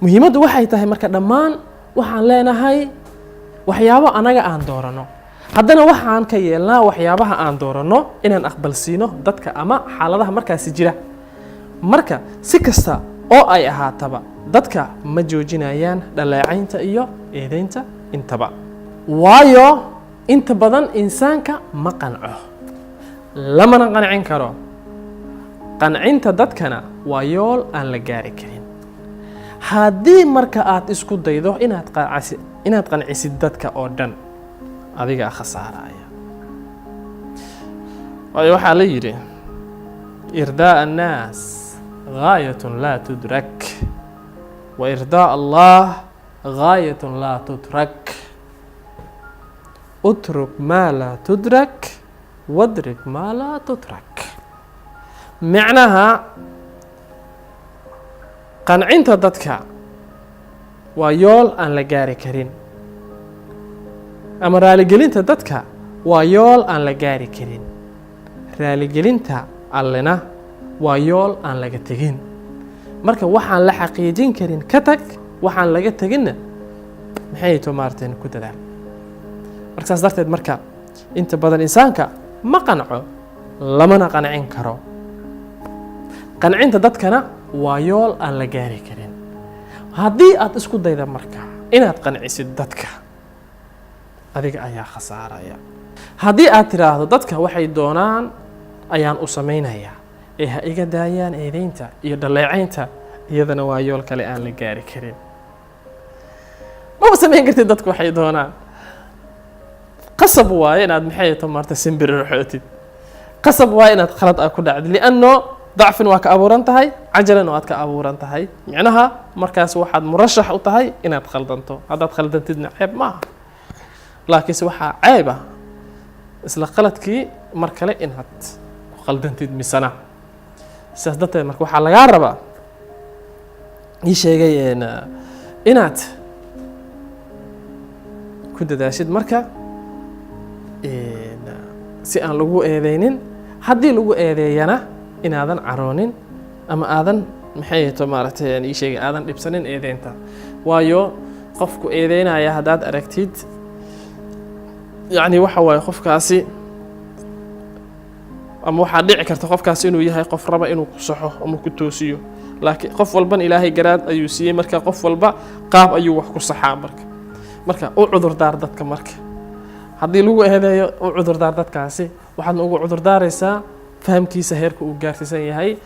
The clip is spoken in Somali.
muhiimaddu waxay tahay marka dhammaan waxaan leenahay waxyaabo anaga aan doorano haddana waxaan ka yeelnaa waxyaabaha aan doorano inaan aqbalsiino dadka ama xaaladaha markaasi jira marka si kasta oo ay ahaataba dadka ma joojinayaan dhaleecaynta iyo eedaynta intaba waayo inta badan insaanka ma qanco lamana qancin karo qancinta dadkana waa yool aan la gaari karin haddii marka aad isku daydo inaad qancisid dadka oo dhan adigaa khasaaraya waayo waxaa la yidhi irdaa annaas gaayatun laa tudrak wa irdaa allah gaayatun laa tudrak utruk maa laa tudrak wadrik maa laa tudrak macnaha qancinta dadka waa yool aan la gaari karin ama raaligelinta dadka waa yool aan la gaari karin raaligelinta allena waa yool aan laga tegin marka waxaan la xaqiijin karin ka tag waxaan laga teginna maxay maarteen ku dadaal marka saas darteed marka inta badan insaanka ma qanco lamana qancin karo qancinta dadkana waa yool aan la gaari karin haddii aad isku dayda marka inaad qancisid dadka adiga ayaa khasaaraya haddii aad tiraahdo dadka waxay doonaan ayaan u samaynayaa ee ha iga daayaan eedaynta iyo dhaleecaynta iyadana waa yool kale aan la gaari karin maba samayn kartid dadku waxay doonaan qasab waaye inaad maxay maarta simbir ruxootid qasab waaye inaad khalad ku dhacdid lianno dacfin waa ka abuuran tahay cajalan waad ka abuuran tahay micnaha markaas waxaad murashax u tahay inaad khaldanto haddaad khaldantidna ceeb maaha laakiinse waxaa ceeb ah isla qaladkii mar kale inaad ku khaldantid misana sidaas darteed marka waxaa lagaa rabaa ii sheegay inaad ku dadaashid marka si aan lagu eedeynin haddii lagu eedeeyana inaadan caroonin ama aadan maxay maaragtay ii sheegay aadan dhibsanin eedeynta waayo qofku eedeynaya haddaad aragtid yacni waxa waaye qofkaasi ama waxaa dhici karta qofkaasi inuu yahay qof raba inuu ku saxo ama ku toosiyo laakiin qof walban ilaahay garaad ayuu siiyey marka qof walba qaab ayuu wax ku saxaa marka u cudurdaar dadka marka haddii lagu eedeeyo u cudurdaar dadkaasi waxaadna ugu cudurdaaraysaa fahamkiisa heerka uu gaarsiisan yahay